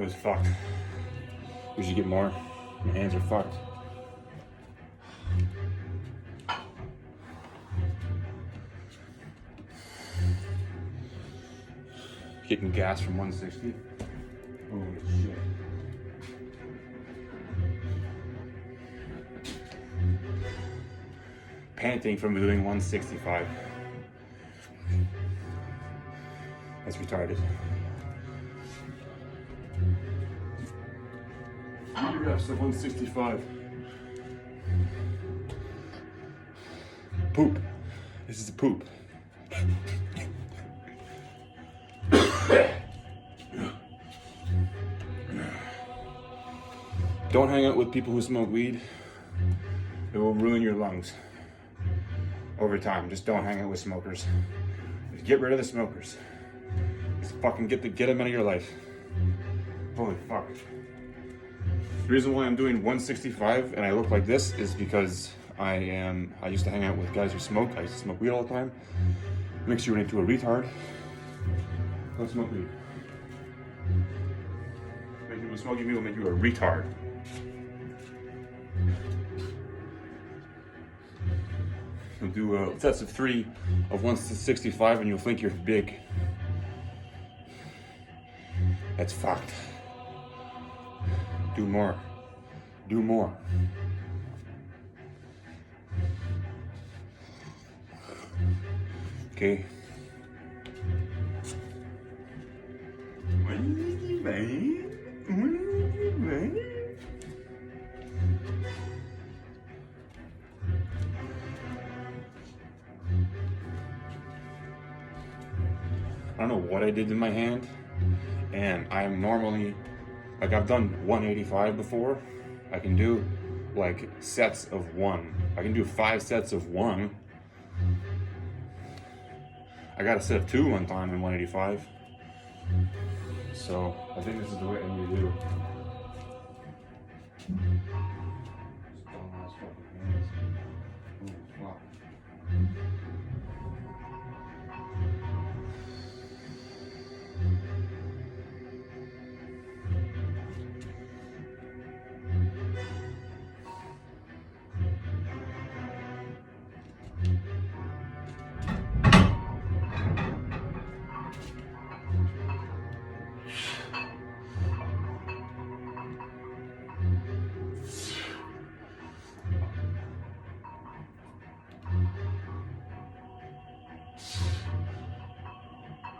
was fucked. We should get more. My hands are fucked. Getting gas from 160. Holy shit. Panting from doing 165. That's retarded. Reps of 165. Poop. This is a poop. Don't hang out with people who smoke weed. It will ruin your lungs over time. Just don't hang out with smokers. Just get rid of the smokers. Just fucking get them out of your life. Holy fuck. The reason why I'm doing 165 and I look like this is because I used to hang out with guys who smoke. I used to smoke weed all the time. It makes you into a retard. Don't smoke weed. Smoking weed will make you a retard. You'll do sets of 3 of 165 and you'll think you're big. That's fucked. Do more. Do more. Okay. I don't know what I did to my hand, and I'm normally, like, I've done 185 before. I can do like sets of 1. I can do 5 sets of 1. I got a set of 2 one time in 185. So I think this is the way I need to do.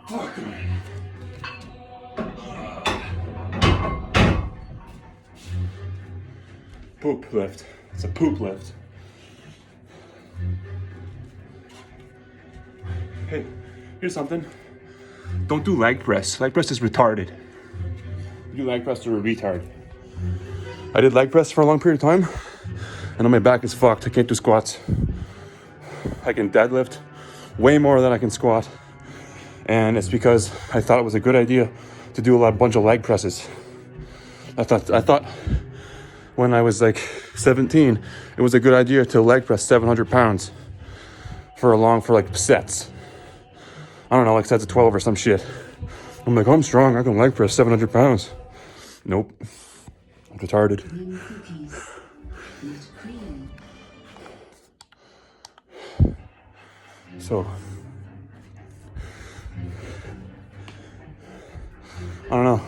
Fuck. Poop lift. It's a poop lift. Hey, here's something. Don't do leg press. Leg press is retarded. You do leg press, you're a retard. I did leg press for a long period of time, and now my back is fucked. I can't do squats. I can deadlift way more than I can squat. And it's because I thought it was a good idea to do a bunch of leg presses. I thought when I was like 17, it was a good idea to leg press 700 pounds for like sets. I don't know, like sets of 12 or some shit. I'm like, oh, I'm strong, I can leg press 700 pounds. Nope, I'm retarded. So, I don't know.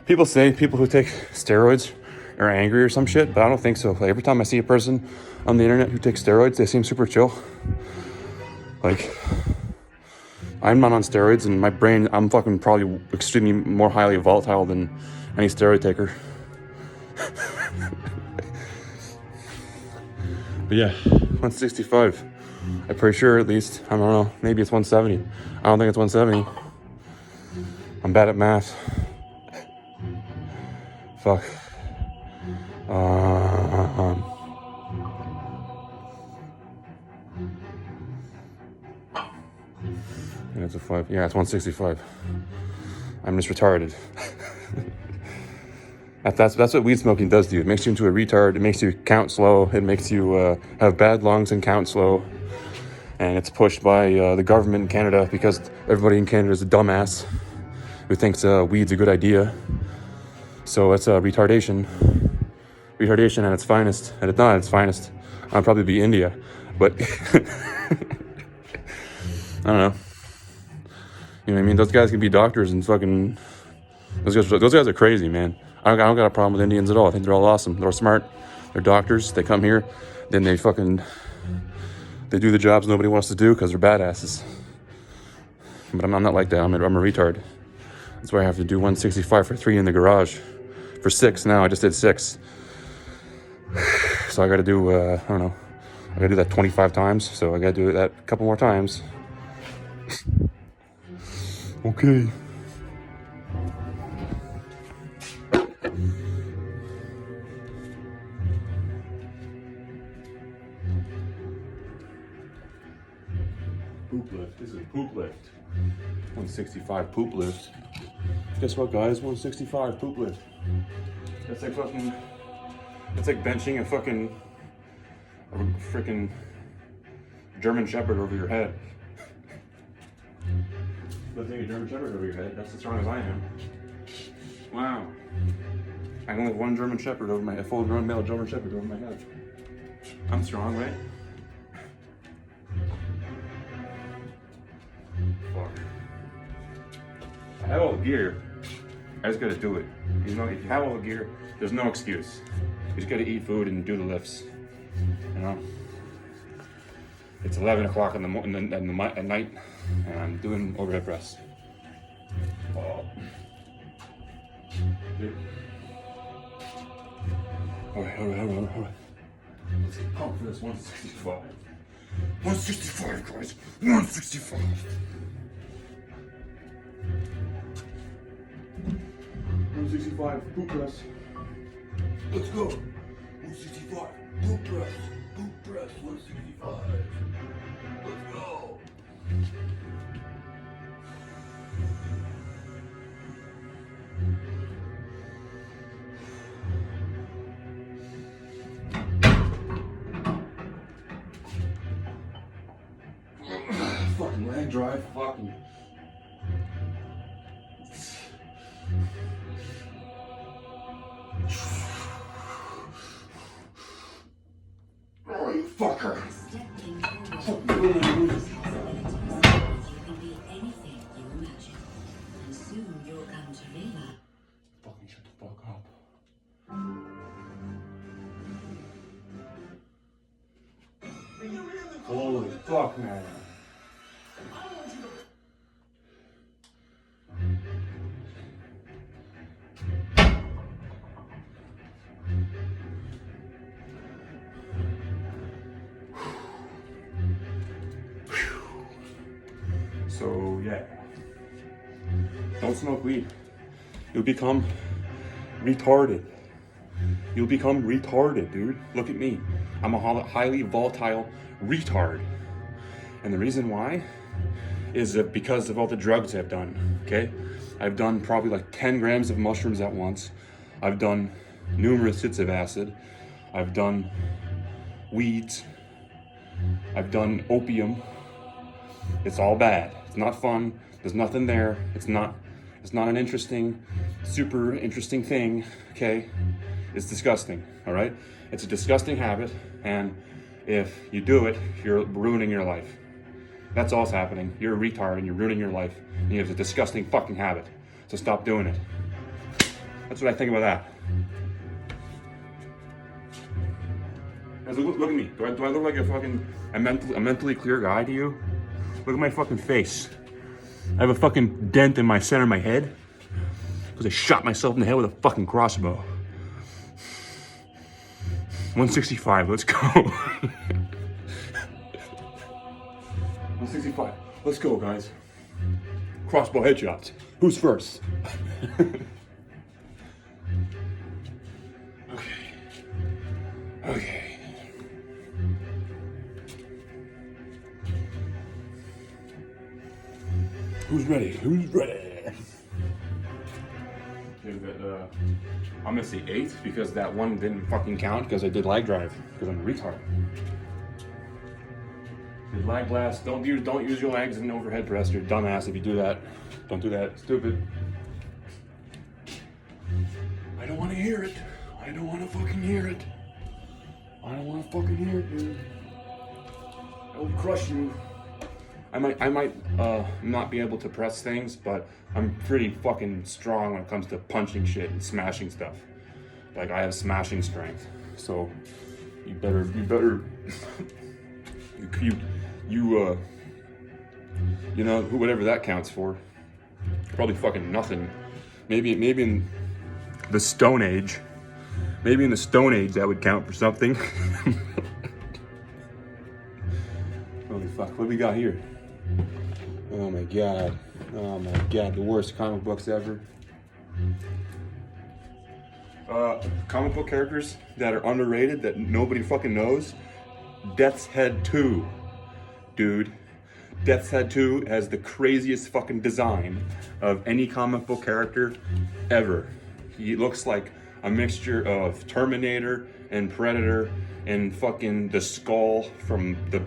People say people who take steroids are angry or some shit, but I don't think so. Like, every time I see a person on the internet who takes steroids, they seem super chill. Like, I'm not on steroids, and my brain, I'm fucking probably extremely more highly volatile than any steroid taker. But yeah, 165. I'm pretty sure, at least. I don't know. Maybe it's 170. I don't think it's 170. I'm bad at math. Fuck. Yeah, it's a 5. Yeah, it's 165. I'm just retarded. That's what weed smoking does to you. It makes you into a retard. It makes you count slow. It makes you have bad lungs and count slow. And it's pushed by the government in Canada because everybody in Canada is a dumbass who thinks weed's a good idea. So it's a retardation at its finest. And it's not at its finest. I'd probably be India, but I don't know. You know what I mean? Those guys can be doctors and fucking. Those guys are crazy, man. I don't got a problem with Indians at all. I think they're all awesome. They're smart. They're doctors. They come here, then they do the jobs nobody wants to do because they're badasses. But I'm not like that. I'm a retard. That's why I have to do 165 for 3 in the garage. For 6 now. I just did 6. So I got to do, I don't know. I got to do that 25 times. So I got to do that a couple more times. Okay. Poop lift. This is poop lift. 165 poop lift. Guess what, guys? 165 poop lift. That's like fucking. It's like benching a freaking German Shepherd over your head. Lifting a German Shepherd over your head. That's as strong as I am. Wow. I only have one German Shepherd over my head, full-grown male German Shepherd over my head. I'm strong, right? Fuck. I have all the gear. I just gotta do it. You know, if you have all the gear, there's no excuse. You just gotta eat food and do the lifts. You know? It's 11 o'clock at night, and I'm doing overhead press. Oh. Alright. Let's get pumped for this 165. 165, guys. 165. 165 poop press. Let's go. 165 poop press. Poop press. 165. Let's go. Fucking leg drive. Fucking. Oh, you fucker. Fucking shut the fuck up. Holy fuck, man. So yeah, don't smoke weed. You'll become retarded. You'll become retarded, dude. Look at me. I'm a highly volatile retard. And the reason why is that because of all the drugs I've done, okay? I've done probably like 10 grams of mushrooms at once. I've done numerous hits of acid. I've done weeds. I've done opium. It's all bad. It's not fun. There's nothing there. It's not an super interesting thing, okay? It's disgusting, all right? It's a disgusting habit, and if you do it, you're ruining your life. That's all's happening. You're a retard and you're ruining your life, and you have a disgusting fucking habit. So stop doing it. That's what I think about that. Guys, look at me. Do I look like a mentally clear guy to you? Look at my fucking face. I have a fucking dent in my center of my head because I shot myself in the head with a fucking crossbow. 165, let's go. 165, let's go, guys. Crossbow headshots. Who's first? Okay. Who's ready? I'm gonna say 8 because that one didn't fucking count because I did lag drive because I'm a retard. Did lag blast. Don't use your legs in overhead press. You're a dumbass if you do that. Don't do that. Stupid. I to hear it. I don't want to fucking hear it. I don't want to fucking hear it, dude. I will crush you. I might not be able to press things, but I'm pretty fucking strong when it comes to punching shit and smashing stuff. Like, I have smashing strength. So you better you know, whatever that counts for. Probably fucking nothing. Maybe in the Stone Age. Maybe in the Stone Age that would count for something. Holy fuck, what do we got here? Oh my god. Oh my god, the worst comic books ever. Comic book characters that are underrated that nobody fucking knows. Death's Head 2. Dude. Death's Head 2 has the craziest fucking design of any comic book character ever. He looks like a mixture of Terminator and Predator and fucking the skull from the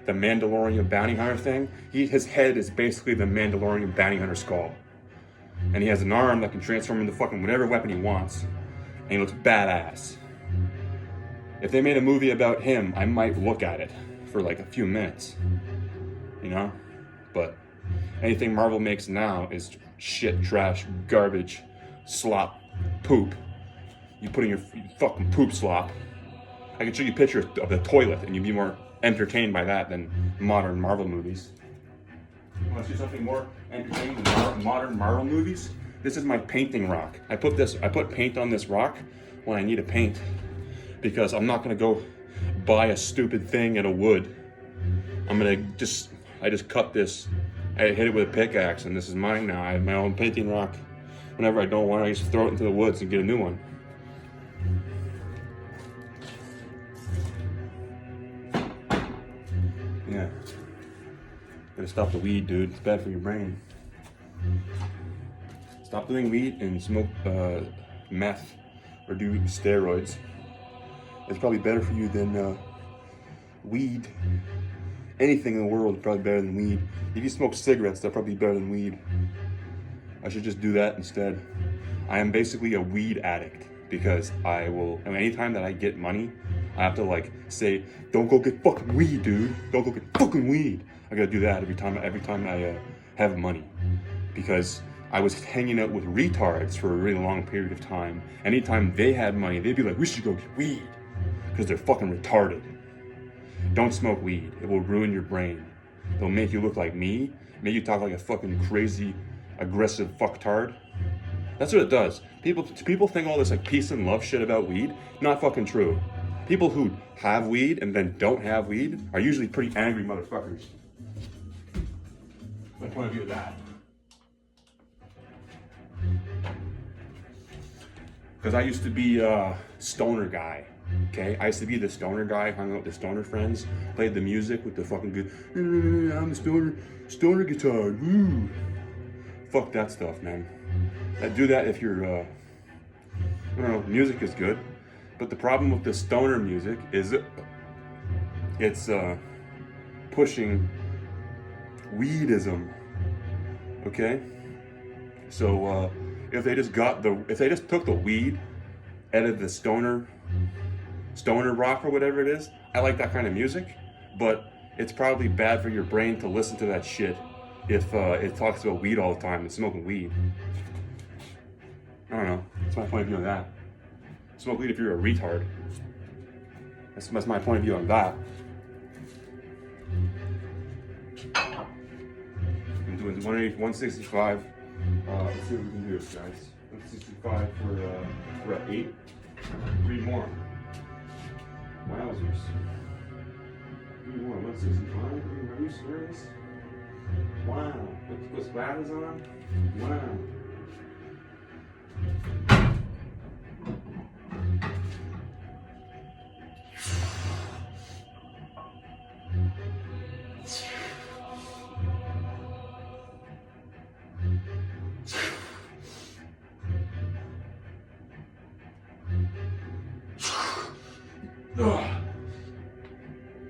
Mandalorian bounty hunter thing. His head is basically the Mandalorian bounty hunter skull. And he has an arm that can transform into fucking whatever weapon he wants. And he looks badass. If they made a movie about him, I might look at it for like a few minutes. You know? But anything Marvel makes now is shit, trash, garbage, slop, poop. You put in your fucking poop slop. I can show you a picture of the toilet and you'd be more entertained by that than modern Marvel movies. You want to see something more entertaining than modern Marvel movies? This is my painting rock. I put paint on this rock when I need a paint because I'm not gonna go buy a stupid thing at a wood. I just cut this. I hit it with a pickaxe and this is mine now. I have my own painting rock. Whenever I don't want it, I just throw it into the woods and get a new one. Yeah. Gotta stop the weed, dude. It's bad for your brain. Stop doing weed and smoke meth or do steroids. It's probably better for you than weed. Anything in the world is probably better than weed. If you smoke cigarettes, they're probably better than weed. I should just do that instead. I am basically a weed addict because anytime that I get money, I have to like say, don't go get fucking weed, dude. Don't go get fucking weed. I gotta do that every time I have money. Because I was hanging out with retards for a really long period of time. Anytime they had money, they'd be like, we should go get weed. Because they're fucking retarded. Don't smoke weed. It will ruin your brain. It'll make you look like me. Make you talk like a fucking crazy, aggressive fucktard. That's what it does. People think all this like peace and love shit about weed. Not fucking true. People who have weed and then don't have weed are usually pretty angry motherfuckers. My point of view of that. Because I used to be a stoner guy. Okay, I used to be the stoner guy, hung out with the stoner friends, played the music with the fucking good. I'm the stoner guitar. Woo. Fuck that stuff, man. I do that if you're. I don't know. Music is good, but the problem with the stoner music is it's pushing weedism. Okay, so if they just took the weed out of the stoner rock or whatever it is, I like that kind of music, but it's probably bad for your brain to listen to that shit if it talks about weed all the time and smoking weed. I don't know. That's my point of view on that. Smoke weed if you're a retard. That's my point of view on that. I'm doing 165. Let's see what we can do, guys. 165 we're at 8. 3 more. Wowzers. 3 more. 165. Are you serious? Wow. Put spatters on? Wow.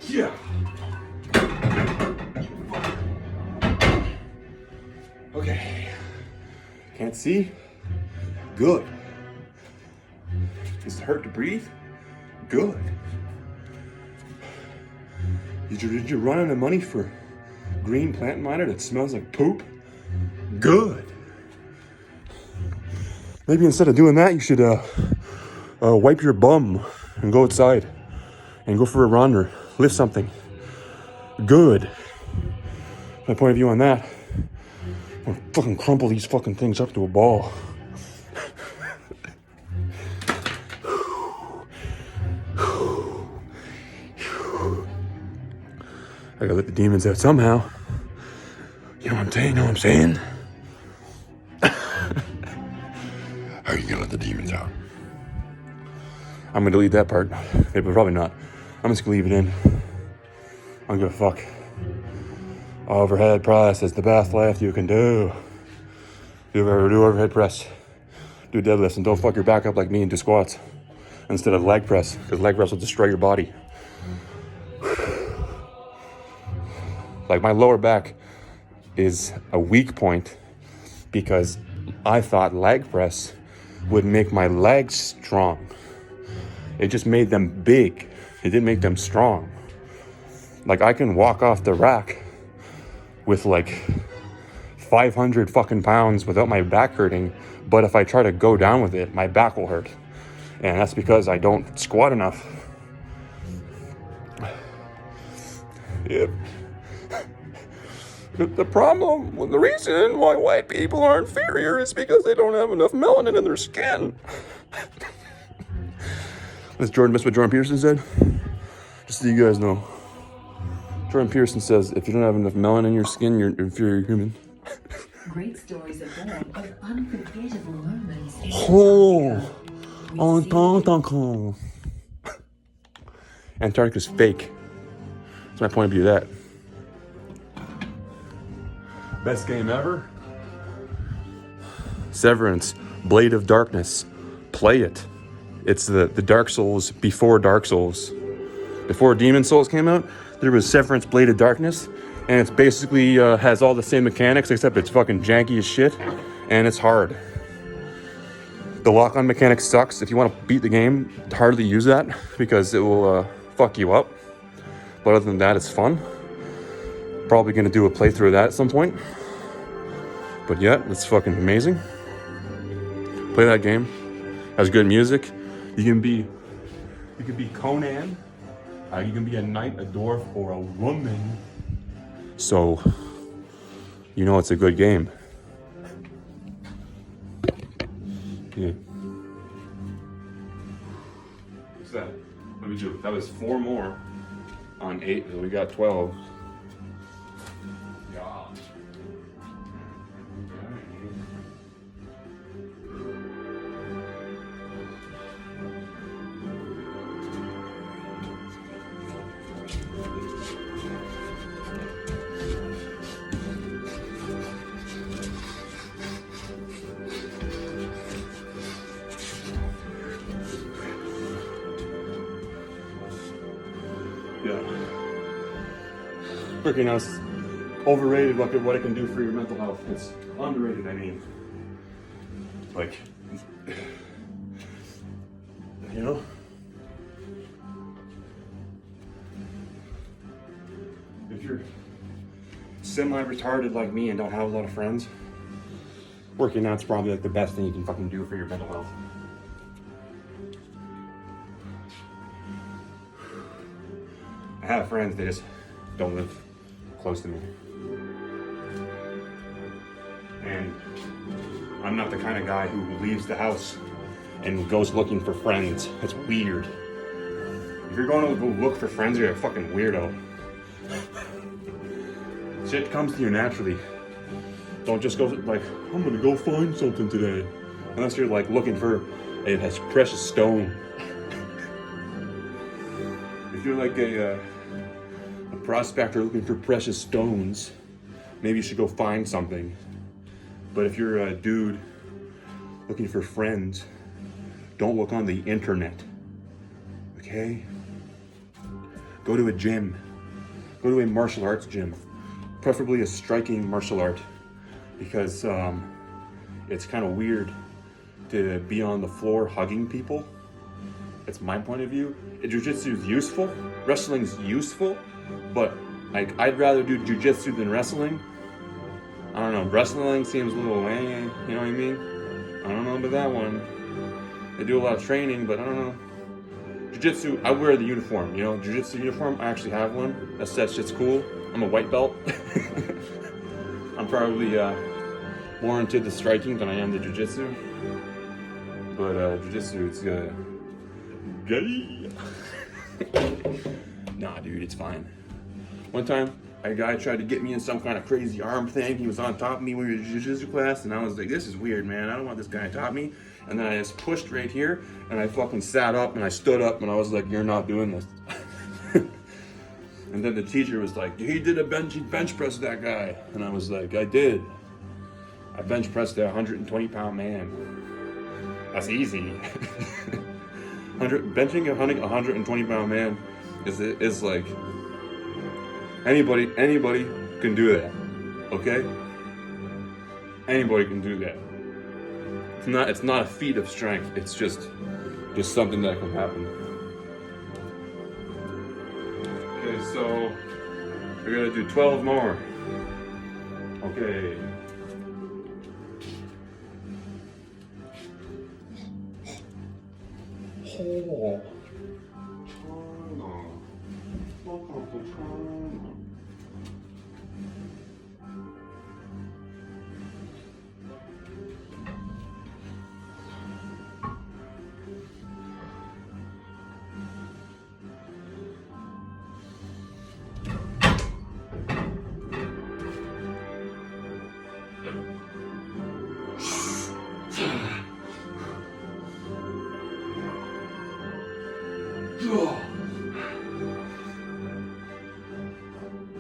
Yeah. Okay. Can't see? Good. hurt to breathe? Good. Did you run out of money for green plant miner that smells like poop? Good. Maybe instead of doing that, you should wipe your bum and go outside and go for a run or lift something. Good. My point of view on that. I'm gonna fucking crumple these fucking things up to a ball. I gotta let the demons out somehow. You know what I'm saying? Know what I'm saying? How are you gonna let the demons out? I'm gonna delete that part. Okay, but probably not. I'm just gonna leave it in. I don't give a fuck. Overhead press is the best lift you can do. Do overhead press. Do deadlifts, and don't fuck your back up like me and do squats instead of leg press, because leg press will destroy your body. Like, my lower back is a weak point because I thought leg press would make my legs strong. It just made them big. It didn't make them strong. Like, I can walk off the rack with like 500 fucking pounds without my back hurting, but if I try to go down with it, my back will hurt. And that's because I don't squat enough. Yep. The reason why white people are inferior is because they don't have enough melanin in their skin. Miss what Jordan Peterson said? Just so you guys know. Jordan Peterson says, if you don't have enough melanin in your skin, you're an inferior human. Great stories are born of unforgettable moments. Antarctica. Antarctica's fake. That's my point of view of that. Best game ever? Severance, Blade of Darkness. Play it. It's the Dark Souls before Dark Souls. Before Demon Souls came out, there was Severance, Blade of Darkness, and it's basically has all the same mechanics, except it's fucking janky as shit, and it's hard. The lock-on mechanic sucks. If you want to beat the game, hardly use that, because it will fuck you up. But other than that, it's fun. Probably going to do a playthrough of that at some point. But yeah, it's fucking amazing. Play that game. Has good music. You can be Conan. You can be a knight, a dwarf, or a woman. So, you know it's a good game. Yeah. What's that? What did we do? That was 4 more on 8, so we got 12. Yeah. Freaking us overrated what it can do for your mental health. It's underrated, I mean. Like, you know? If you're semi-retarded like me and don't have a lot of friends, working out's probably like the best thing you can fucking do for your mental health. I have friends, they just don't live close to me. And I'm not the kind of guy who leaves the house and goes looking for friends. That's weird. If you're going to go look for friends, you're a fucking weirdo. Shit comes to you naturally. Don't just go like, I'm gonna go find something today. Unless you're like looking for a precious stone. If you're like a prospector looking for precious stones, maybe you should go find something. But if you're a dude looking for friends, don't look on the internet. Okay? Go to a gym. Go to a martial arts gym. Preferably a striking martial art, because it's kind of weird to be on the floor hugging people. it's my point of view. Jiu-jitsu is useful. Wrestling's useful, but like I'd rather do jiu-jitsu than wrestling. I don't know. Wrestling seems a little lame. You know what I mean? I don't know about that one. They do a lot of training, but I don't know. Jiu-jitsu, I wear the uniform. You know, jiu-jitsu uniform. I actually have one. That shit's cool. I'm a white belt. I'm probably more into the striking than I am the jiu-jitsu. But jiu-jitsu, it's gay. Nah, dude, it's fine. One time, a guy tried to get me in some kind of crazy arm thing. He was on top of me when we were in jiu-jitsu class, and I was like, this is weird, man. I don't want this guy on top of me. And then I just pushed right here, and I fucking sat up, and I stood up, and I was like, you're not doing this. And then the teacher was like, he did a bench press that guy. And I was like, I did. I bench pressed a 120-pound man. That's easy. Benching a 120-pound man is like, anybody can do that, okay? Anybody can do that. It's not a feat of strength. It's just something that can happen. Okay, so we're gonna do 12 more. Okay. Oh.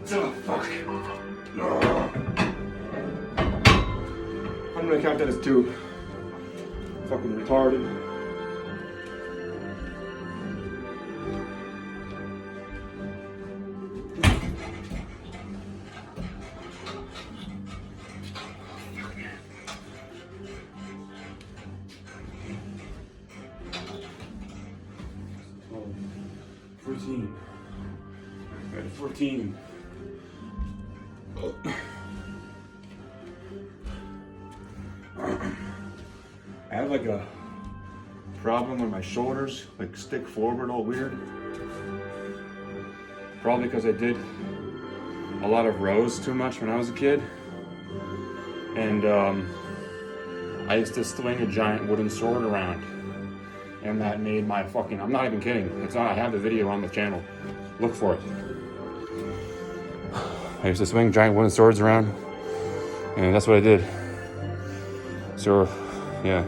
Oh, fuck. I'm gonna count that as 2. Fucking retarded. Oh, 14. Right, 14. I have like a problem with my shoulders, like stick forward all weird. Probably because I did a lot of rows too much when I was a kid. And I used to swing a giant wooden sword around. And that made my fucking, I'm not even kidding. It's on, I have the video on the channel. Look for it. I used to swing giant wooden swords around, and that's what I did. So, yeah.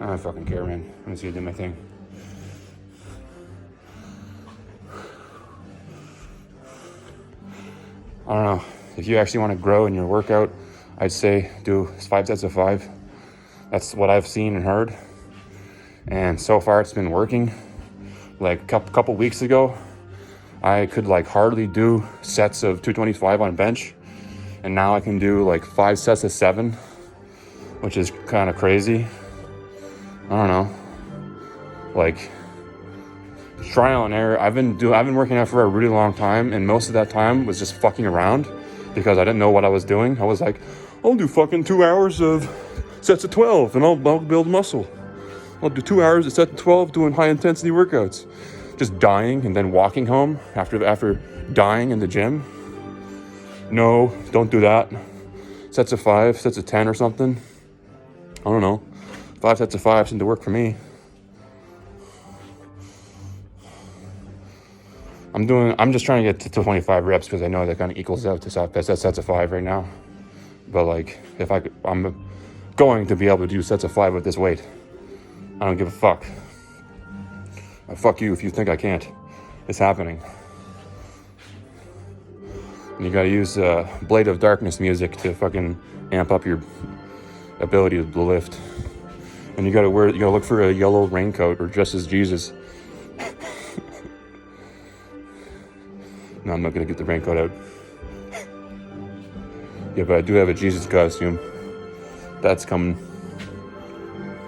I don't fucking care, man. I'm just gonna do my thing. I don't know. If you actually want to grow in your workout, I'd say do 5 sets of 5. That's what I've seen and heard. And so far it's been working. Like a couple weeks ago, I could like hardly do sets of 225 on bench. And now I can do like 5 sets of 7, which is kind of crazy. I don't know. Like trial and error. I've been working out for a really long time, and most of that time was just fucking around because I didn't know what I was doing. I was like, I'll do fucking 2 hours of sets of 12 and I'll build muscle. I'll do 2 hours of sets of 12 doing high intensity workouts. Just dying and then walking home after dying in the gym. No, don't do that. Sets of 5, sets of 10 or something. I don't know. 5 sets of 5 seem to work for me. I'm just trying to get to 25 reps because I know that kind of equals out to sets of 5 right now. But like, I'm going to be able to do sets of 5 with this weight. I don't give a fuck. Fuck you if you think I can't. It's happening. And you gotta use Blade of Darkness music to fucking amp up your ability to lift. And you gotta look for a yellow raincoat or dress as Jesus. No, I'm not gonna get the raincoat out. Yeah, but I do have a Jesus costume. That's coming.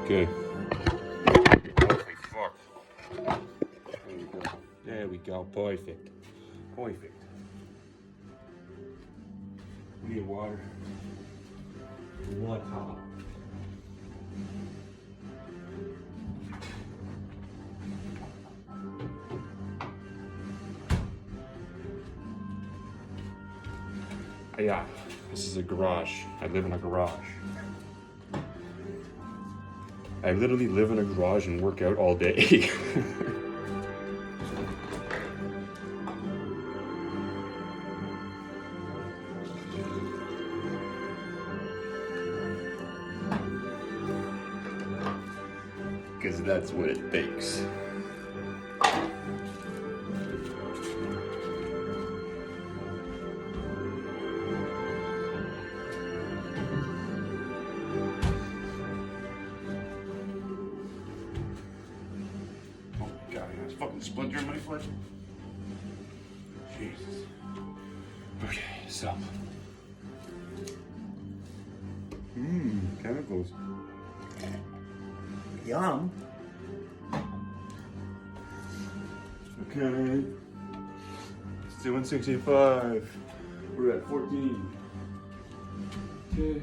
Okay. Holy There we go. There we go. Perfect. Perfect. We need water. Water. Yeah, this is a garage. I live in a garage. I literally live in a garage and work out all day. Because that's what it takes. Fucking splinter in my foot. Jesus. Okay, so. Chemicals. Yum. Okay. Let's do 165. We're at 14. Okay.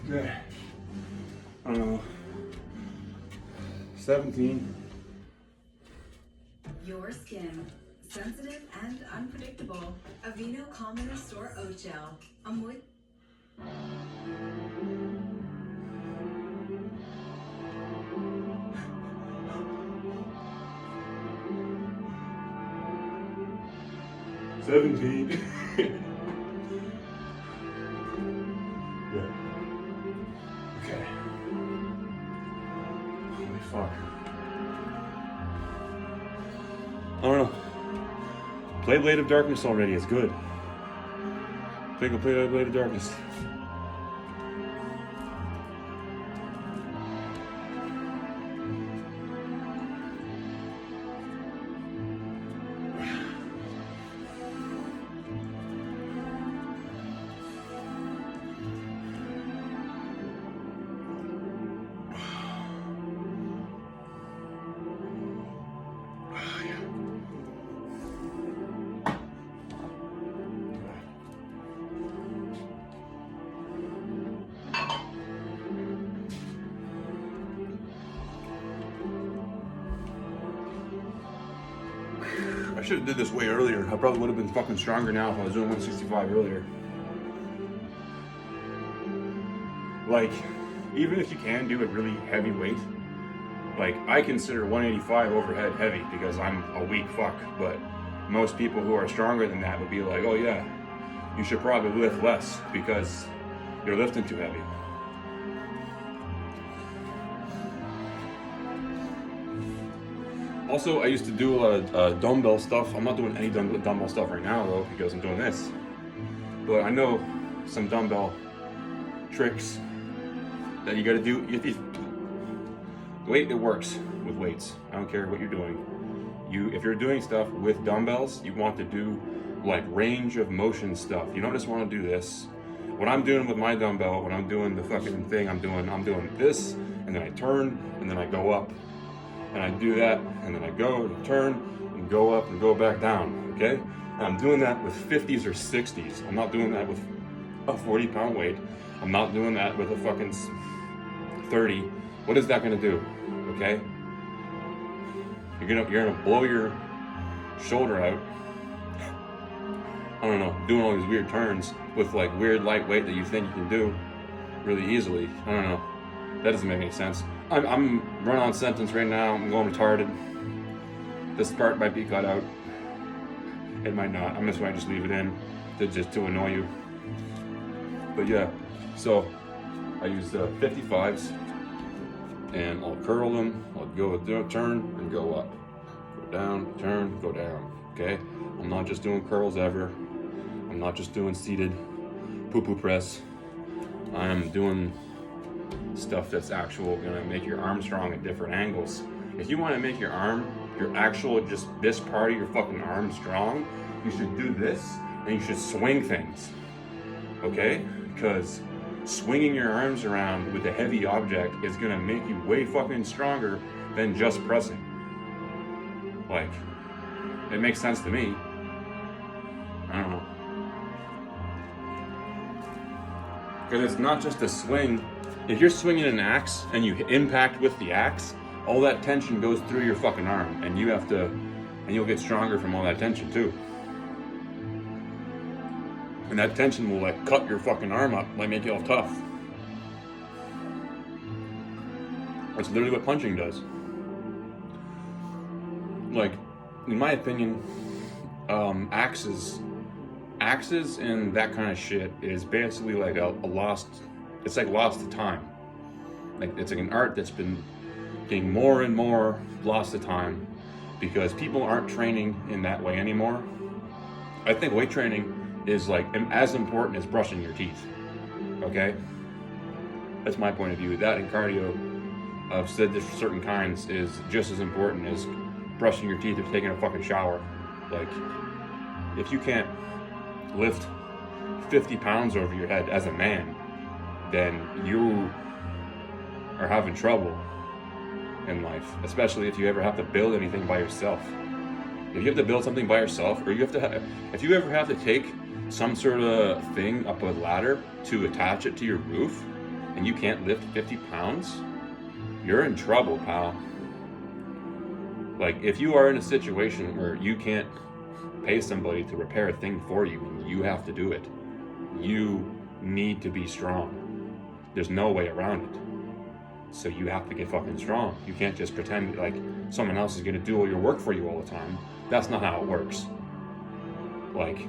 Okay. I don't know. 17. Your skin, sensitive and unpredictable. Aveeno Common Restore Oat Gel. Muy 17. Yeah. Okay. Holy fuck. I don't know. Play Blade of Darkness already is good. Play Blade of Darkness. I should have did this way earlier. I probably would have been fucking stronger now if I was doing 165 earlier. Like, even if you can do a really heavy weight, like I consider 185 overhead heavy because I'm a weak fuck, but most people who are stronger than that would be like, oh yeah, you should probably lift less because you're lifting too heavy. Also, I used to do a lot of dumbbell stuff. I'm not doing any dumbbell stuff right now though because I'm doing this. But I know some dumbbell tricks that you gotta do. The way it works with weights, I don't care what you're doing. If you're doing stuff with dumbbells, you want to do like range of motion stuff. You don't just want to do this. What I'm doing with my dumbbell, when I'm doing the fucking thing, I'm doing this, and then I turn, and then I go up. And I do that, and then I go and turn and go up and go back down, okay? And I'm doing that with 50s or 60s. I'm not doing that with a 40-pound weight. I'm not doing that with a fucking 30. What is that gonna do, okay? You're gonna blow your shoulder out. I don't know, doing all these weird turns with like weird lightweight that you think you can do really easily. I don't know. That doesn't make any sense. I'm run on sentence right now. I'm going retarded. This part might be cut out. It might not. I might just leave it in to annoy you. But yeah, so I use 55s, and I'll curl them. I'll go turn and go up, go down, turn, go down. Okay, I'm not just doing curls ever. I'm not just doing seated poo-poo press. I'm doing stuff that's actual gonna make your arm strong at different angles. If you want to make your arm, your actual, just this part of your fucking arm strong, you should do this and you should swing things. Okay? Because swinging your arms around with a heavy object is gonna make you way fucking stronger than just pressing. Like, it makes sense to me. I don't know. Because it's not just a swing. If you're swinging an axe and you impact with the axe, all that tension goes through your fucking arm, and you'll get stronger from all that tension too. And that tension will like cut your fucking arm up, like make it all tough. That's literally what punching does. Like, in my opinion, axes and that kind of shit is basically like it's like lost to time. Like, it's like an art that's been getting more and more lost to time because people aren't training in that way anymore. I think weight training is like as important as brushing your teeth. Okay? That's my point of view. That and cardio of certain kinds is just as important as brushing your teeth or taking a fucking shower. Like, if you can't lift 50 pounds over your head as a man, then you are having trouble in life, especially if you ever have to build anything by yourself. If you have to build something by yourself, or if you ever have to take some sort of thing up a ladder to attach it to your roof, and you can't lift 50 pounds, you're in trouble, pal. Like, if you are in a situation where you can't pay somebody to repair a thing for you and you have to do it, you need to be strong. There's no way around it. So you have to get fucking strong. You can't just pretend like someone else is gonna do all your work for you all the time. That's not how it works. Like,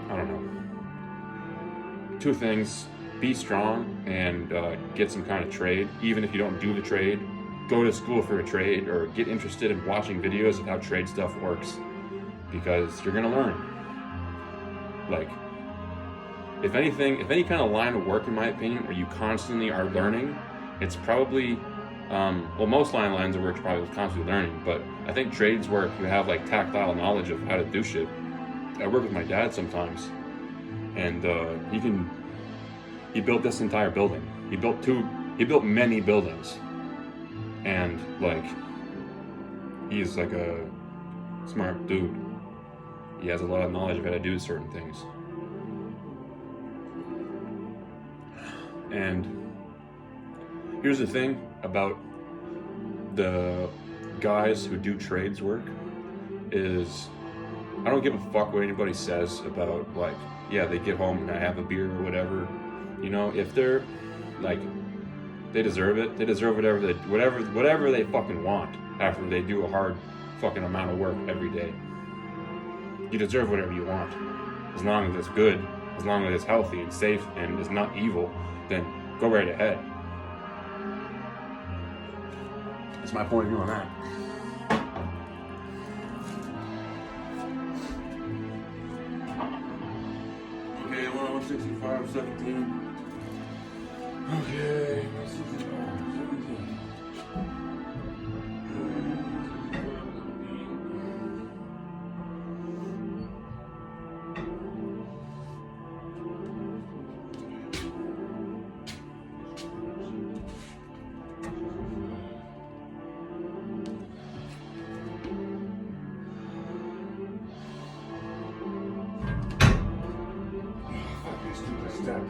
I don't know. Two things: be strong and get some kind of trade. Even if you don't do the trade, go to school for a trade or get interested in watching videos of how trade stuff works, because you're gonna learn. Like, if any kind of line of work, in my opinion, where you constantly are learning, it's probably, most lines of work is probably constantly learning, but I think trades work, you have like tactile knowledge of how to do shit. I work with my dad sometimes, and he built this entire building. He built many buildings, and like, he's like a smart dude. He has a lot of knowledge of how to do certain things. And here's the thing about the guys who do trades work is, I don't give a fuck what anybody says about, like, yeah, they get home and I have a beer or whatever. You know, if they're like, they deserve it. They deserve whatever they fucking want after they do a hard fucking amount of work every day. You deserve whatever you want, as long as it's good, as long as it's healthy and safe and is not evil. Then go right ahead. That's my point of view on that. Okay, 165, 17. Okay, 165, 17. Step.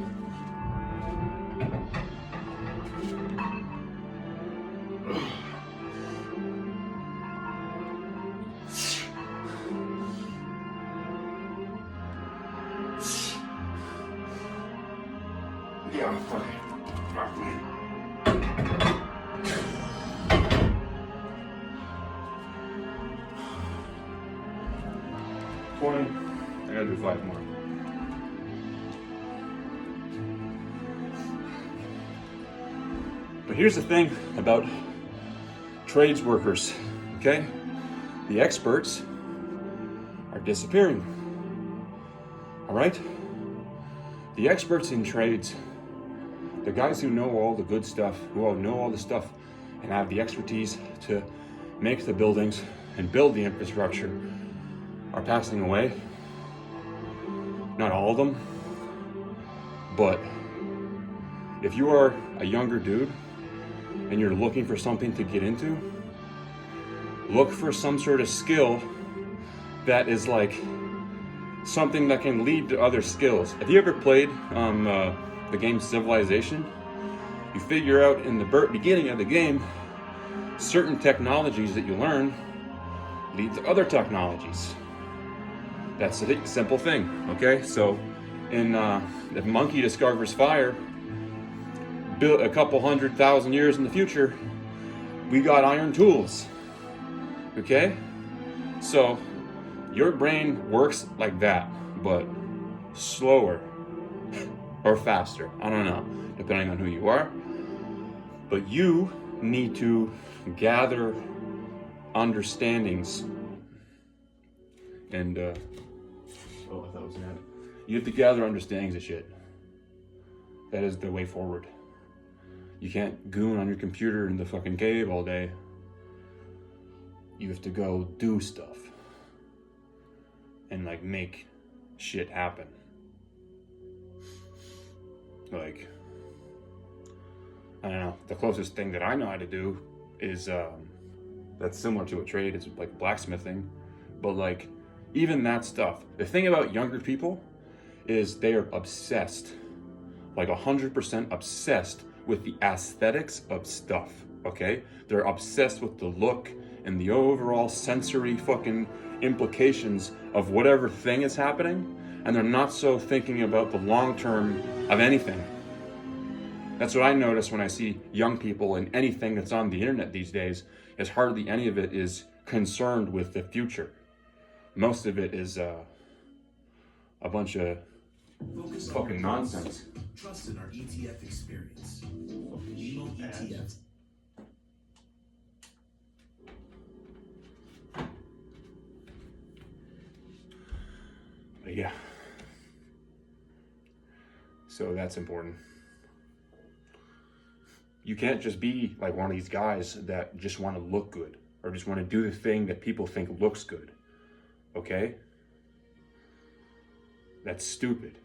Yeah, fuck it. Fuck me. I gotta do 5 more. But here's the thing about trades workers, okay? The experts are disappearing, all right? The experts in trades, the guys who know all the good stuff, who all know all the stuff and have the expertise to make the buildings and build the infrastructure, are passing away. Not all of them, but if you are a younger dude and you're looking for something to get into, look for some sort of skill that is like something that can lead to other skills. Have you ever played the game Civilization? You figure out in the beginning of the game, certain technologies that you learn lead to other technologies. That's a simple thing, okay? So in if monkey discovers fire, built a couple 100,000 years in the future, we got iron tools, okay? So your brain works like that, but slower or faster. I don't know, depending on who you are. But you need to gather understandings and I thought it was an ad. You have to gather understandings of shit. That is the way forward. You can't goon on your computer in the fucking cave all day. You have to go do stuff and like make shit happen. Like, I don't know, the closest thing that I know how to do is that's similar to a trade, it's like blacksmithing, but like even that stuff. The thing about younger people is they are obsessed, like 100% obsessed with the aesthetics of stuff, okay? They're obsessed with the look and the overall sensory fucking implications of whatever thing is happening, and they're not so thinking about the long term of anything. That's what I notice when I see young people and anything that's on the internet these days, is hardly any of it is concerned with the future. Most of it is a bunch of fucking nonsense. Trust in our ETF experience. Emo ETFs. But yeah. So that's important. You can't just be like one of these guys that just want to look good or just want to do the thing that people think looks good. Okay? That's stupid.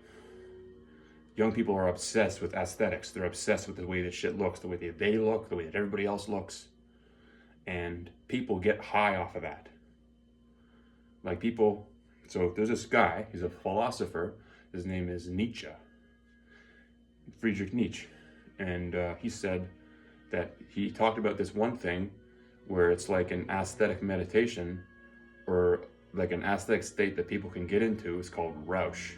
Young people are obsessed with aesthetics. They're obsessed with the way that shit looks, the way that they look, the way that everybody else looks. And people get high off of that. Like people, so there's this guy, he's a philosopher. His name is Nietzsche. Friedrich Nietzsche. And he said that he talked about this one thing where it's like an aesthetic meditation or like an aesthetic state that people can get into. It's called Rausch.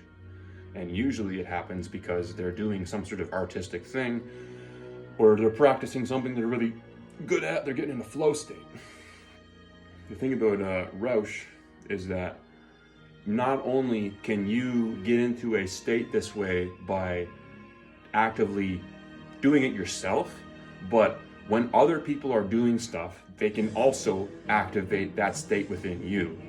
And usually it happens because they're doing some sort of artistic thing or they're practicing something they're really good at. They're getting in a flow state. The thing about Rausch is that not only can you get into a state this way by actively doing it yourself, but when other people are doing stuff, they can also activate that state within you.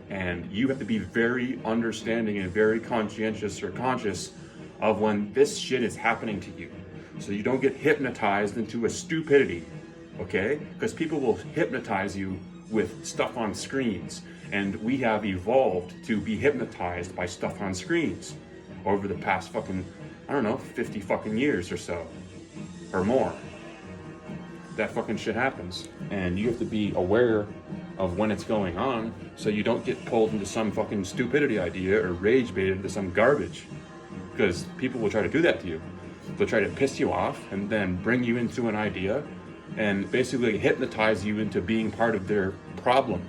And you have to be very understanding and very conscientious or conscious of when this shit is happening to you. So you don't get hypnotized into a stupidity, okay? Because people will hypnotize you with stuff on screens. And we have evolved to be hypnotized by stuff on screens over the past fucking, I don't know, 50 fucking years or so, or more. That fucking shit happens. And you have to be aware of when it's going on so you don't get pulled into some fucking stupidity idea or rage baited into some garbage. Because people will try to do that to you. They'll try to piss you off and then bring you into an idea and basically hypnotize you into being part of their problem.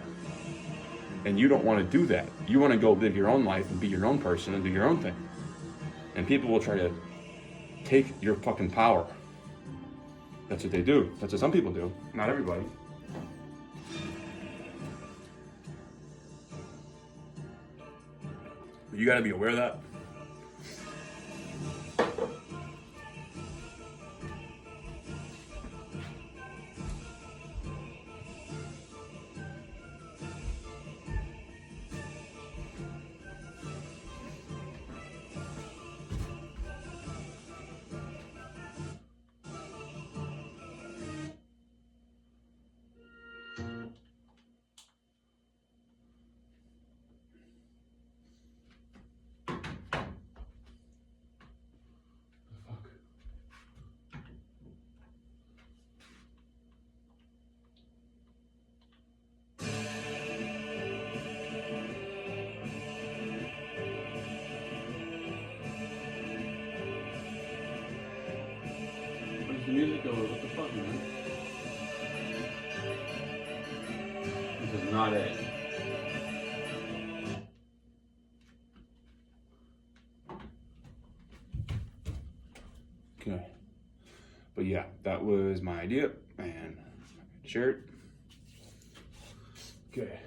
And you don't want to do that. You want to go live your own life and be your own person and do your own thing. And people will try to take your fucking power. That's what they do. That's what some people do. Not everybody. But you gotta be aware of that. the music over. What the fuck, man? This is not it. Okay. But yeah, that was my idea and share it. Okay.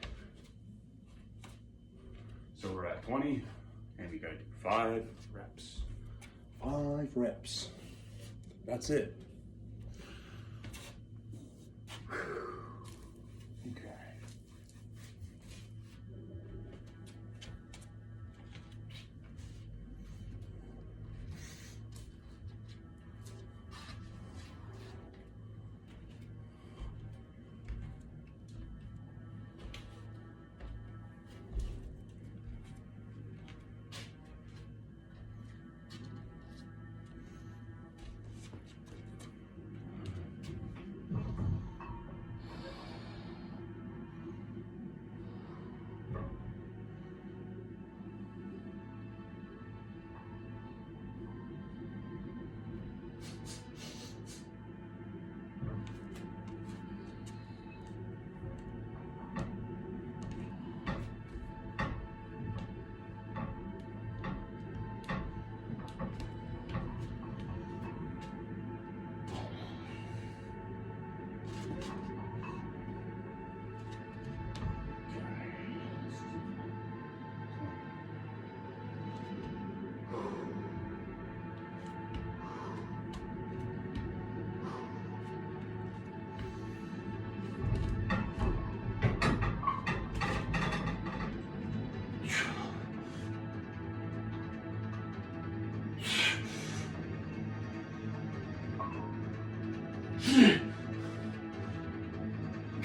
So we're at 20 and we gotta do 5 reps. 5 reps. That's it. Okay.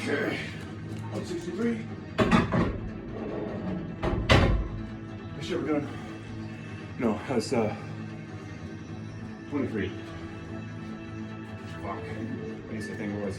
Okay, 163. What shit we're doing? No, that's 23. Fuck. At least I think it was.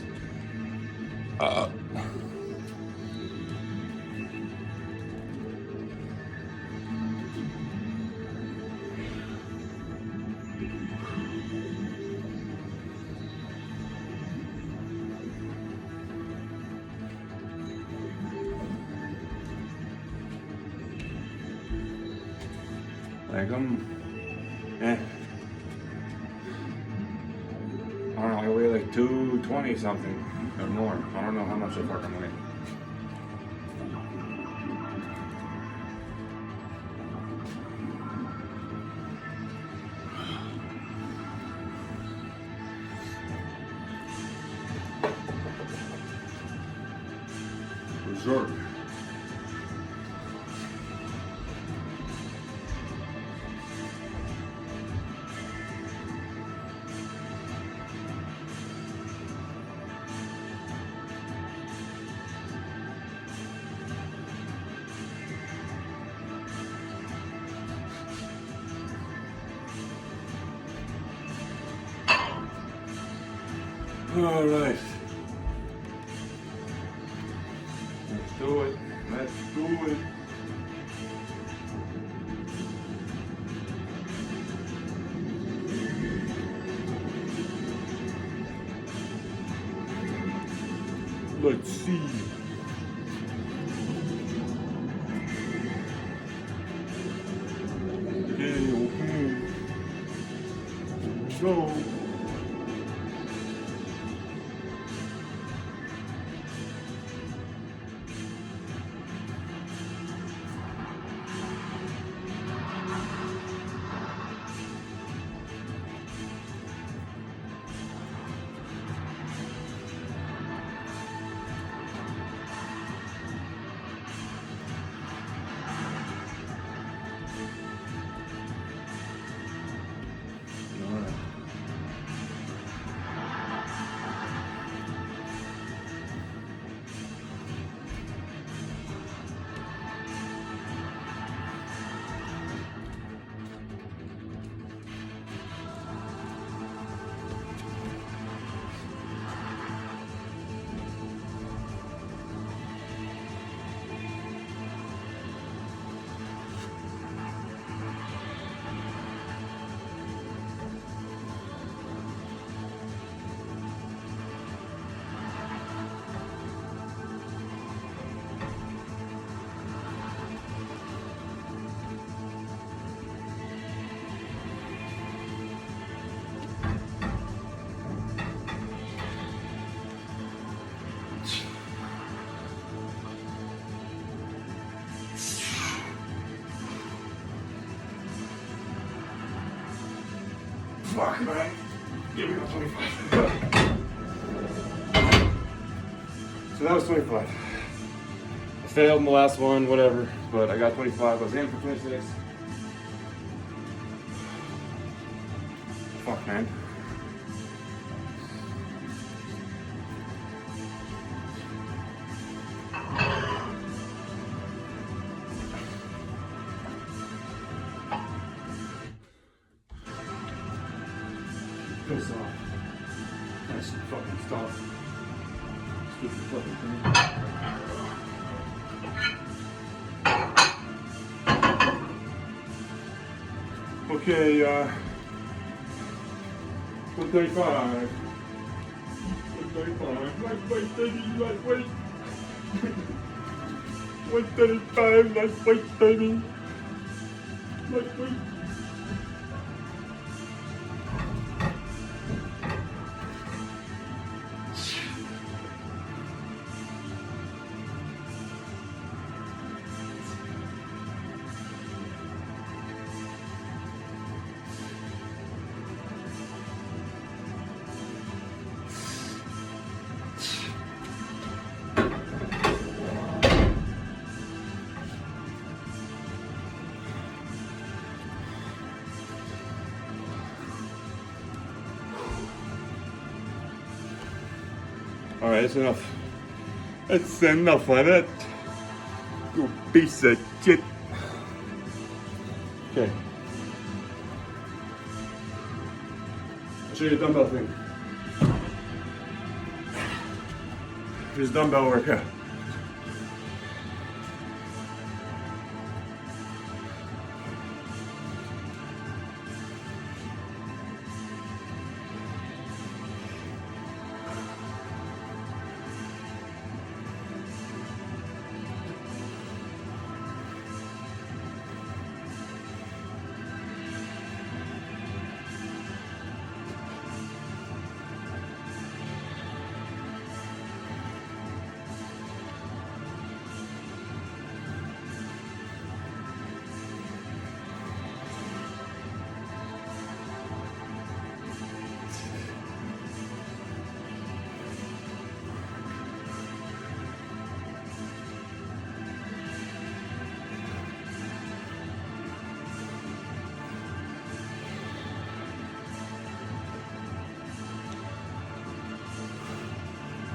Like I don't know, I weigh like 220 something or more. I don't know how much I fucking weigh. Reserve. All right. Let's do it. Let's do it. Let's see. Okay. Go. Fuck, man. Give me the 25. So that was 25. I failed in the last one, whatever, but I got 25. I was aiming for 26. Fuck, man. Piss off. Nice fucking stuff. Stupid fucking thing. Okay, 135. 135. Lightweight, baby, lightweight. 135, lightweight, baby. Lightweight. Alright, that's enough. That's enough of it. You piece of shit. Okay. I'll show you the dumbbell thing. Here's dumbbell work here.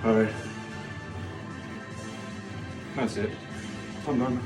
Alright. That's it. I'm done.